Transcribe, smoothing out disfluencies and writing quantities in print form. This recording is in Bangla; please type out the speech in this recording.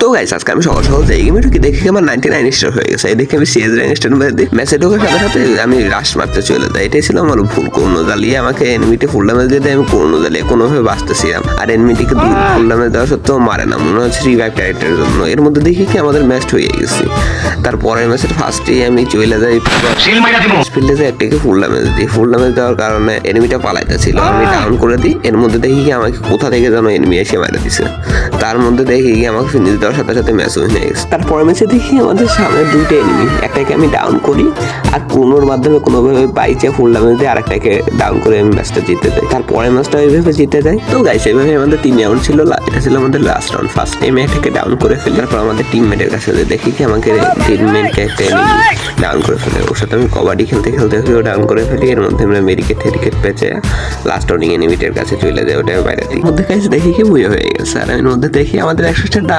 তো গাইস আজকে আমি সকাল সকাল এই গেমে ঢুকে দেখি আমার 99 স্টার হয়ে গেছে। এই দেখে আমি সিএস র্যাঙ্ক স্টার মেরে ম্যাচে ঢোকার সাথে সাথে আমি রাশ মারতে চলে যাই। এটাই ছিল আমার ভুল। কোনো জ্বালিয়ে আমাকে এনিমিটি ফুল ড্যামেজ দিয়ে দেয়, আমি কোনো জ্বালিয়ে কোনোভাবে বাঁচতেছিলাম। আর এনিমিটিকে ফুল ড্যামেজ দেওয়া সত্ত্বেও মারে না, মনে হচ্ছে রিভাইভ ক্যারেক্টারের জন্য। এর মধ্যে দেখি কি আমাদের ম্যাচ হয়ে গেছে। তারপরের ম্যাচের ফার্স্টেই আমি চলে যাই ফিল্ডে যাই, একটাকে ফুল ড্যামেজ দিই। ফুল ড্যামেজ দেওয়ার কারণে এনিমিটা পালাইতেছিল, আমি ডাউন করে দিই। এর মধ্যে দেখি কি আমাকে কোথা থেকে যেন এনিমি এসে মারা দিছে। তার মধ্যে দেখি কি আমাকে ফিনিশ দেওয়ার সাথে সাথে ম্যাচ উইন হয়ে গেছে। তারপরে ম্যাচে দেখি আমাদের সামনে দুইটা এনিমি, একটাকে আমি ডাউন করি আর কোনোর মাধ্যমে কোনোভাবে বাইচে ফুল ড্যামেজ দিয়ে আরেকটাকে ডাউন করে আমি ম্যাচটা জিতে যাই। তারপরে ম্যাচটা এইভাবে জিতে যায়। তো গাইস এইভাবে আমাদের 3 রাউন্ড ছিল, এটা ছিল আমাদের লাস্ট রাউন্ড। ফার্স্ট টাইমে একটাকে ডাউন করে ফেলি, তারপর আমাদের টিমমেটের কাছে দেখি কি আমাকে টিমমেটকে একটা এনিমি ডাউন করে ফেলে। ওর সাথে আমি কবাডি খেলতে খেলতে ডাউন করে ফেলি। এর মধ্যে আমরা মেডিকেট পেঁচে লাস্ট রাউন্ডিং এনিমিটের কাছে চলে যায়, ওটা বাইরে দিই। মধ্যে গাইস দেখি কি বুঝে হয়ে গেছে। আর এর মধ্যে দেখি আমাদের 100টা